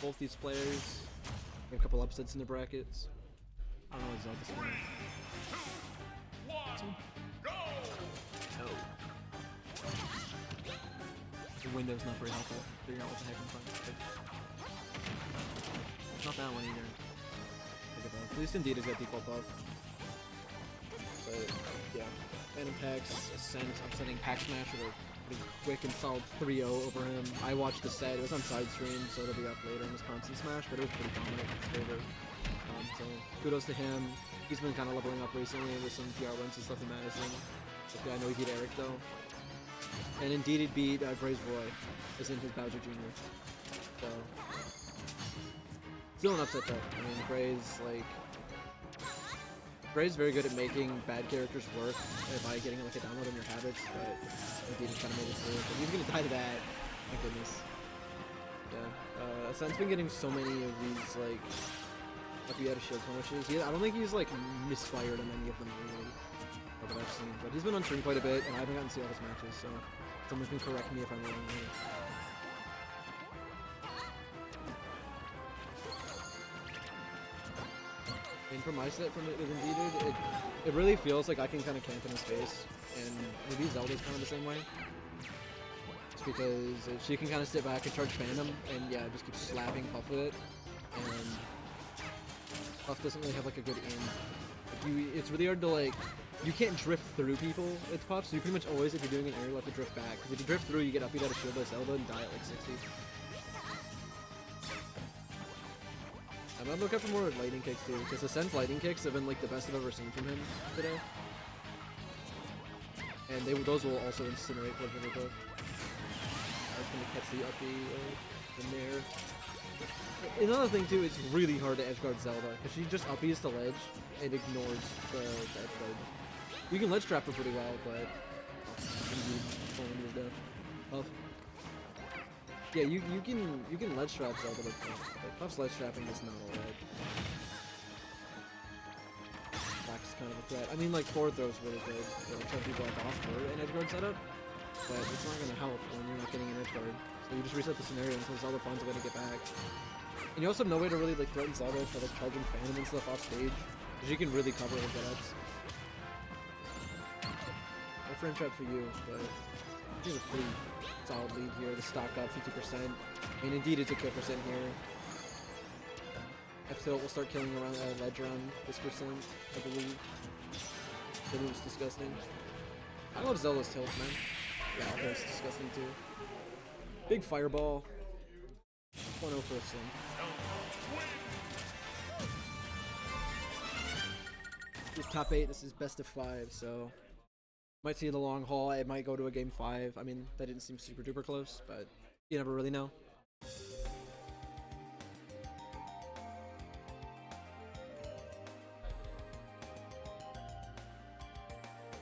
Both these players have a couple upsets in the brackets. I don't know what Zelda's going. No. The window's not very helpful. Figuring out what the heck I'm trying to pick. Not that one either. At least indeed has got default buff. But yeah, Phantom Pax, Ascent. I'm sending Pack Smash with a pretty quick and solid 3-0 over him. I watched the set. It was on side stream, so it'll be up later in Wisconsin Smash, but it was pretty dominant in his favor. So kudos to him. He's been kind of leveling up recently with some PR wins and stuff in Madison. I know he beat Eric though. And indeed he beat Gray's Roy, as in his Bowser Jr. So still an upset though. I mean, Gray's very good at making bad characters work by getting like a download on your habits, but indeed he kind of made it through. But he's gonna die to that. My goodness. Yeah. Ascent's been getting so many of these like up you had a shield punishes. I don't think he's like misfired on any of them really that I've seen, but he's been on stream quite a bit, and I haven't gotten to see all his matches, so someone can correct me if I'm wrong here. And for my set from it with Indeeded, it really feels like I can kind of camp in his face, and maybe Zelda's kind of the same way. It's because she can kind of sit back and charge Phantom, and yeah, just keep slapping Puff with it, and Puff doesn't really have like a good aim. Like it's really hard to like, you can't drift through people with Puff, so you pretty much always, if you're doing an aerial, have to drift back. Because if you drift through, you get up beat out of shield by Zelda and die at like 60. I'm gonna look out for more lightning kicks too, because Ascent's lightning kicks have been like the best I've ever seen from him today. And those will also incinerate for Jigglypuff. I'm gonna catch the uppie in there. Another thing too, it's really hard to edgeguard Zelda, because she just uppies to ledge and ignores the edgeguard. You can ledge trap her pretty well, but yeah, you can ledge trap Zelda, but Puff's ledge trapping is not alright. Black's kind of a threat. I mean, like forward throw's really good, so like trying people like off for an edgeguard setup, but it's not gonna help when you're not getting an edgeguard. So you just reset the scenario until Zelda finds a way to get back. And you also have no way to really like threaten Zelda for like charging Phantom and stuff off stage, because you can really cover her get-ups. No frame trap for you, but he's a pretty solid lead here to stock up 50%. I mean, indeed it's a kill percent here. F-tilt will start killing around ledge around this percent, I believe. That was disgusting. I love Zelda's tilt, man. Yeah, that's disgusting too. Big fireball. 1-0 for a sim. This is top 8, this is best of 5, so might see the long haul. It might go to a game 5. I mean, that didn't seem super duper close, but you never really know.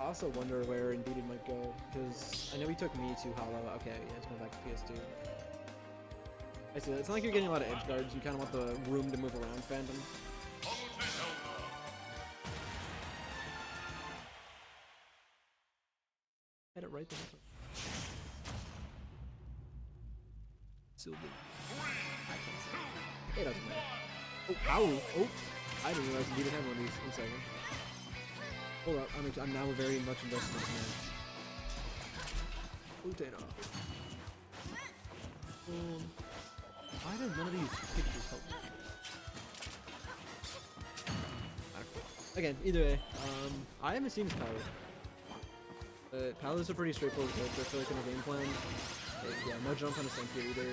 I also wonder where Indeed it might go, because I know he took me to Hollow. Okay, yeah, it's going back to PS2. I see. It's not like you're getting a lot of edge guards. You kind of want the room to move around Phantom. Had it right there. Silver. It doesn't matter. Oh, ow! Oh! I didn't realize you didn't have one of these. 1 second. Hold up. I'm now very much invested in this match. Palutena. Why did none of these pictures help me? Again, either way, I haven't seen his power. Palut's a pretty straightforward character, I feel like in the game plan. Yeah, no jump on a Ascent here either.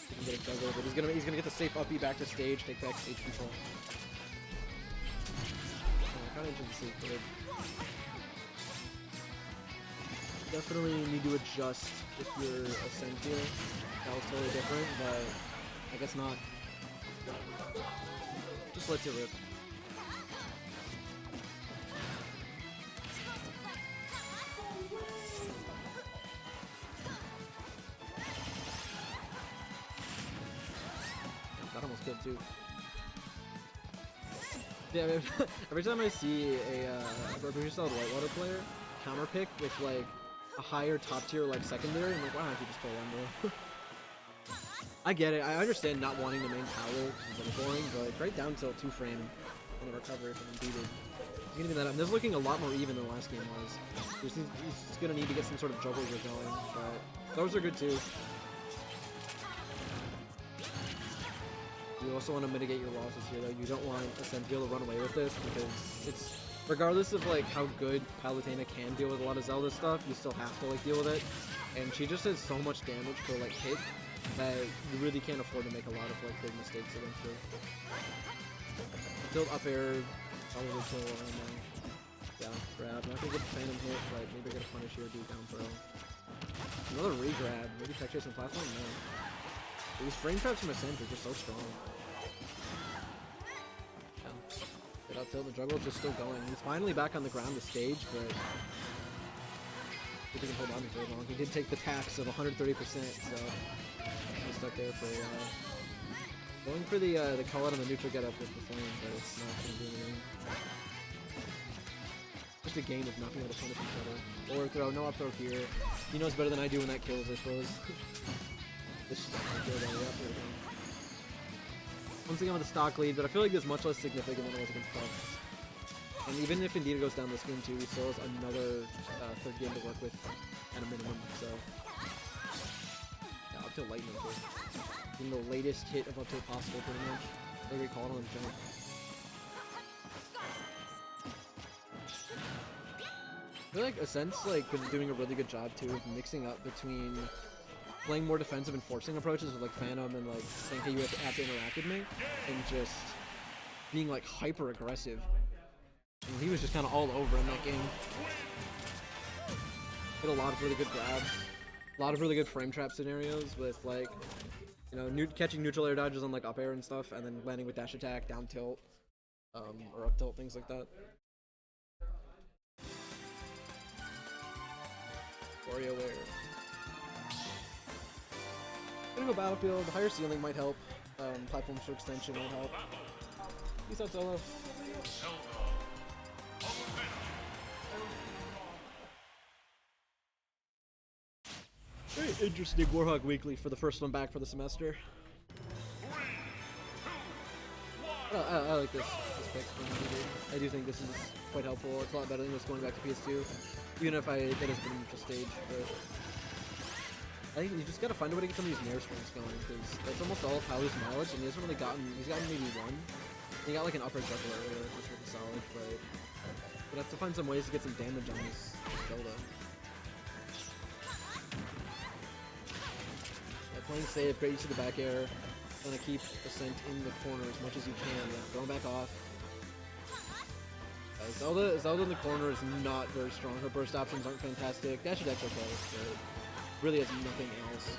He can get a juggle, but he's gonna get the safe uppie back to stage, take back stage control. Kinda interesting to see, but definitely need to adjust if you're Ascent here. That was totally different, but I guess not. Just lets it rip. That almost killed too. Yeah, every time I see a Revolution Solid Whitewater player counter pick with like a higher top tier like secondary, I'm like, why don't you just play one more? I get it. I understand not wanting the main power is a little boring, but right down till 2-frame on the recovery from Unbeaten. He's gonna be that up. This is looking a lot more even than the last game was. He's gonna need to get some sort of juggler going, but those are good too. You also want to mitigate your losses here, though. You don't want Ascent to be able to run away with this, because it's, regardless of like how good Palutena can deal with a lot of Zelda stuff, you still have to like deal with it. And she just does so much damage for like hit that you really can't afford to make a lot of like big mistakes against her. Tilt up air, probably kill around there. Yeah, grab. Not gonna get the Phantom hit, but maybe get a punish here, do down throw. Another re-grab. Maybe tech chase and platform? No. These frame traps from Ascent are just so strong. Yeah. Get up tilt, the juggler's just still going. He's finally back on the ground, the stage, but he doesn't hold on for very long. He did take the tax of 130%, so he's stuck there for a while. Going for the call out on the neutral get up with the flame, but it's not going to do anything. Just a game of not being able to punish each other. Or throw, no up throw here. He knows better than I do when that kills, I suppose. This should definitely kill that way up here. Once again with a stock lead, but I feel like this is much less significant than it was against Puff. And even if Indeed goes down this game too, he still has another third game to work with at a minimum, so... Yeah, up to lightning too. Getting the latest hit of up to possible pretty much. They recalled on the jump. I feel like Ascent's like been doing a really good job too of mixing up between playing more defensive and forcing approaches with like Phantom and like saying, hey, you have to interact with me, and just being like hyper aggressive. And he was just kind of all over in that game. Hit a lot of really good grabs, a lot of really good frame trap scenarios with like, you know, catching neutral air dodges on like up air and stuff, and then landing with dash attack, down tilt, or up tilt, things like that. WarioWare. Gonna go Battlefield. Higher ceiling might help. Platforms for extension might help. Peace out, Solo. Very interesting Warhawk Weekly for the first one back for the semester. I like this pick from Indeed. I do think this is quite helpful. It's a lot better than just going back to PS2. Even if that has been a stage, but I think you just gotta find a way to get some of these nair strings going, because that's almost all of Palu's knowledge, and he hasn't really gotten, he's gotten maybe one. He got like an upper juggler earlier, which was really solid, but we'd have to find some ways to get some damage on this Zelda. Yeah, playing safe, great use of the back air, trying to keep Ascent in the corner as much as you can, yeah, throwing back off. Zelda in the corner is not very strong. Her burst options aren't fantastic. Dash attack's okay, but really has nothing else.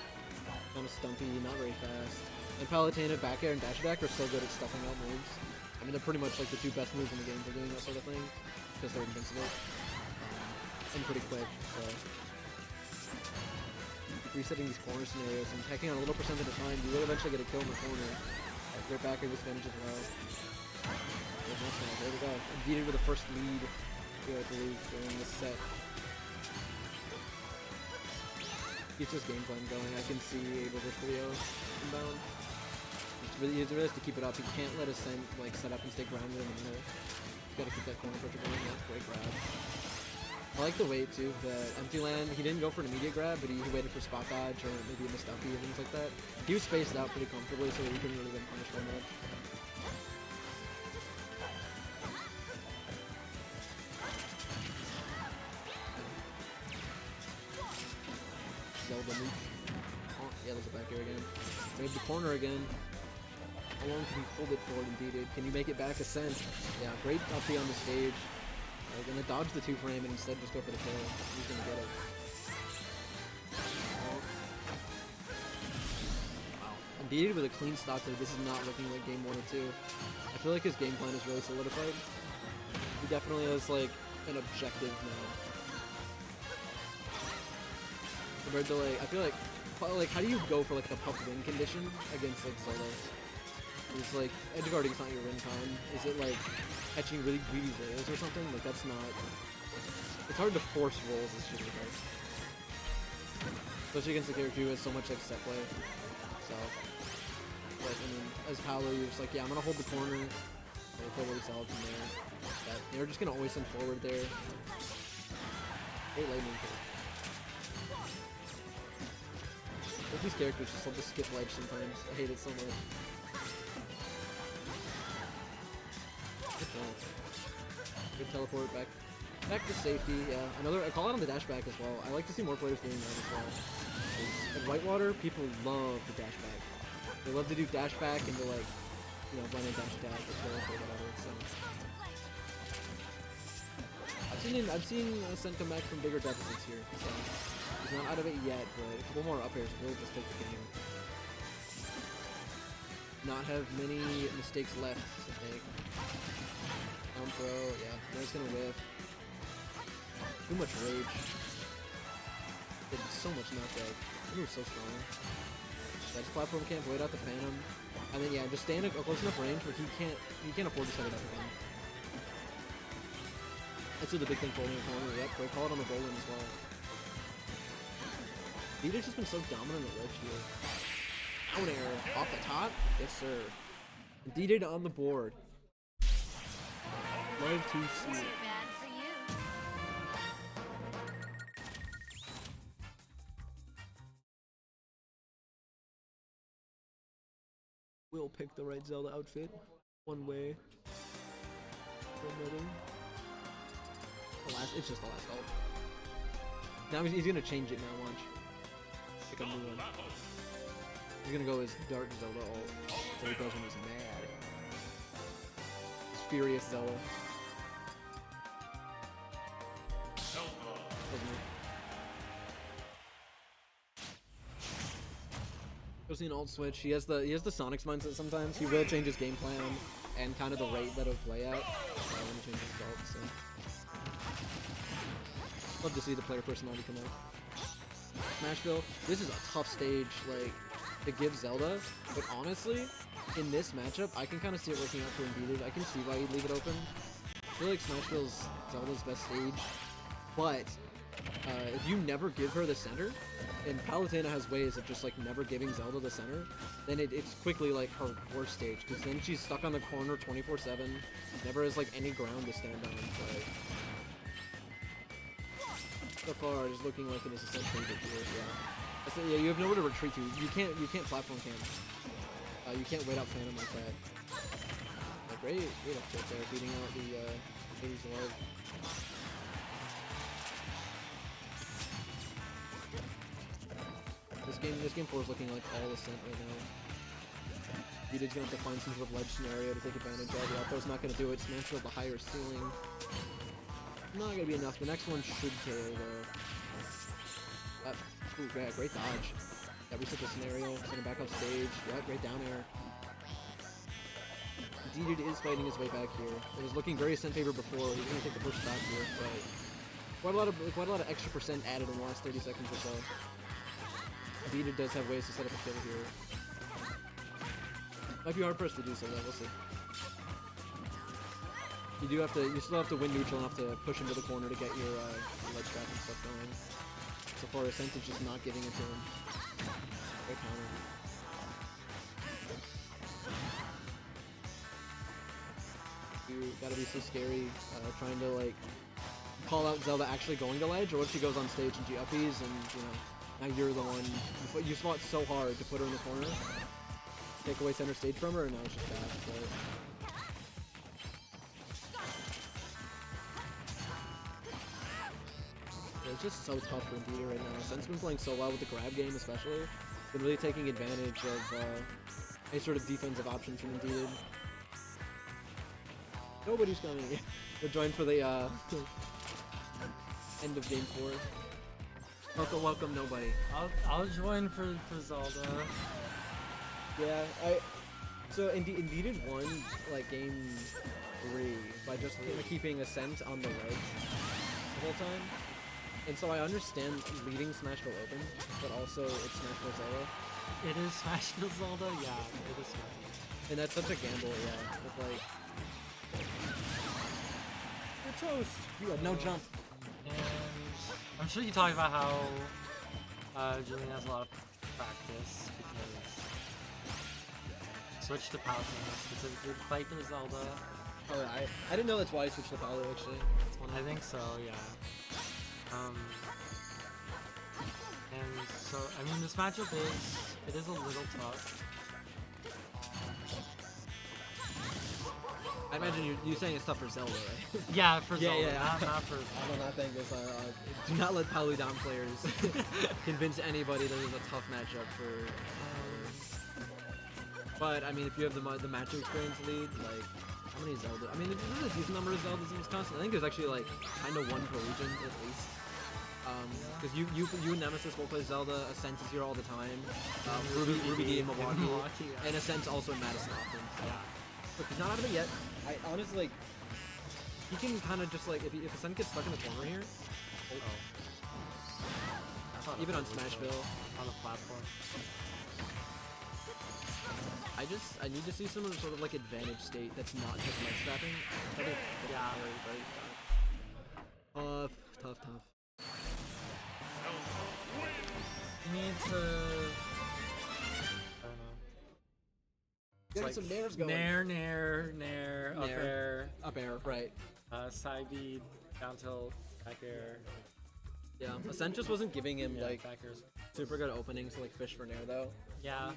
Kind of stumpy, not very fast. And Palutena, back air, and dash attack are so good at stuffing out moves. I mean, they're pretty much like the two best moves in the game for doing that sort of thing, because they're invincible and pretty quick. So resetting these corner scenarios and attacking on a little percent at a time, you will eventually get a kill in the corner. Their back air disadvantage as well. There we go. Indeed with the first lead here, I believe, during this set. Keeps his game plan going. I can see a reverse video inbound. It's really has to keep it up. He can't let Ascent like set up and stay grounded in the middle. You gotta keep that corner pressure going. That's great grab. I like the wait too. The empty land. He didn't go for an immediate grab, but he waited for spot dodge or maybe a missed uppy or things like that. He was spaced out pretty comfortably, so he couldn't really get punished very much. Zelda loop. Oh, yeah, there's a back air again. Save the corner again. How long can you hold it for, Indeed? Can you make it back Ascent? Yeah, great uppy on the stage. Gonna dodge the 2-frame and instead just go for the kill. He's gonna get it. Oh. Wow. Indeed with a clean stock lead. This is not looking like game 1 or 2. I feel like his game plan is really solidified. He definitely has like an objective now. Compared to like, I feel like how do you go for like the Puff win condition against like Zelda? It's like edge guarding's not your win con. Is it like catching really greedy rolls or something? Like that's not. It's hard to force rolls as Jigglypuff, especially against a character who has so much like set play. So as Paolo, you're just like, yeah, I'm gonna hold the corner. They play really solid from there. But they're just gonna always send forward there. Great lightning kick. Like these characters just love to skip ledge sometimes. I hate it so much. Good teleport back to safety. Yeah, I call out on the dash back as well. I like to see more players doing that as well. In Whitewater, people love the dash back. They love to do dash back into like, you know, run and dash attack or teleport or whatever. So I've seen Ascent come back from bigger deficits here. So he's not out of it yet, but a couple more up airs will just take the game. Not have many mistakes left to make. Down throw, yeah. Now he's gonna whiff. Too much rage. Did so much knockback. He was so strong. That platform can't void out the Phantom. And then yeah, just stay in a close enough range where he can't afford to set it up again. That's the big thing for holding a corner. Yep, great call it on the Golden as well. Vita's just been so dominant at ledge here. Down air off the top? Yes, sir. Indeed on the board. Love to see it. We'll pick the right Zelda outfit. One way or another. It's just the last ult. Now he's gonna change it now, watch. Pick a new one. He's gonna go his Dark Zelda ult. So he does when he's mad. It's Furious Zelda. Goes an alt switch. He has the Sonic's mindset sometimes. He will change his game plan and kind of the rate that it'll play at when he changes his ult. So love to see the player personality come out. Smashville. This is a tough stage, like, to give Zelda, but honestly, in this matchup, I can kind of see it working out for Indeeded. I can see why he'd leave it open. I feel like Smashville's Zelda's best stage, but if you never give her the center, and Palutena has ways of just like never giving Zelda the center, then it's quickly like her worst stage, because then she's stuck on the corner 24/7, never has like any ground to stand on. But so far, it's looking like it is essentially the here. Yeah. Yeah, you have nowhere to retreat to. You can't platform camp. You can't wait out Phantom like that. Great up tilt there, beating out the Baby's Love. This game 4 is looking like all Ascent right now. Vita's gonna have to find some sort of ledge scenario to take advantage of. The Alpha's not gonna do it. Smash with the higher ceiling. Not gonna be enough. The next one should KO though. Ooh, great dodge. That reset the scenario. Send him back off stage. Yeah, great down air. Indeed is fighting his way back here. It was looking very Ascent favor before. He's gonna take the first stock here, but quite a lot of extra percent added in the last 30 seconds or so. Indeed does have ways to set up a kill here. Might be hard pressed to do so, though. We'll see. You still have to win neutral enough to push into the corner to get your ledge trap and stuff going. So far, Ascent is just not giving it to him. Great counter. You gotta be so scary, trying to like call out Zelda actually going to ledge, or what if she goes on stage and she uppies, and you know. Now you're the one, you fought so hard to put her in the corner, take away center stage from her, and now it's just bad. But it's just so tough for Indeed right now. Sen's been playing so well with the grab game especially, been really taking advantage of any sort of defensive options from Indeed. Nobody's coming. We're joined for the end of game 4. Welcome, nobody. I'll join for Zelda. Yeah, so Indeed won like game 3 by just keeping Ascent on the ledge the whole time. And so I understand leading Smashville open, but also it's Smashville Zelda. It is Smashville Zelda? Yeah, it is Smashville. And that's such a gamble, yeah. With like, you're toast! You have no jump. And I'm sure you talk about how Julian has a lot of practice, because switch to Palutena specifically to fight their Zelda. Oh, I didn't know that's why I switched to Palu actually. I think so, yeah. And so, I mean, this matchup is a little tough. I imagine you saying it's tough for Zelda, right? Yeah, for Yeah, Zelda, yeah. not for... I will not think this. Do not let Palutena players convince anybody that it's a tough matchup for. But I mean, if you have the matchup experience lead, like how many Zelda? I mean, there's a decent number of Zeldas in Wisconsin. I think there's actually like kind of one per region at least. Because you and Nemesis both play Zelda. Ascent is here all the time. Ruby D in Milwaukee, yeah. and Ascent's also in Madison often. Yeah. Look, he's not out of it yet. I honestly like. He can kind of just like if Ascent gets stuck in the corner here. Even on Smashville. On the platform. I need to see some sort of like advantage state that's not just leg strapping. Yeah. Very tough. You need to... I don't know. Get Like some nairs going. Nair, up air, right. side bead, down tilt, back air. Yeah, Ascent just wasn't giving him like back air. super good openings to like fish for Nair though. Yeah.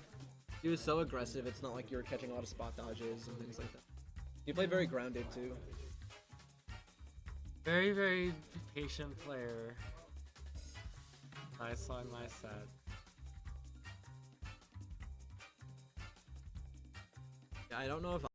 He was so aggressive, it's not like you were catching a lot of spot dodges and things like that. He played very grounded too. Very, very patient player. Nice song, nice set. Yeah, I don't know if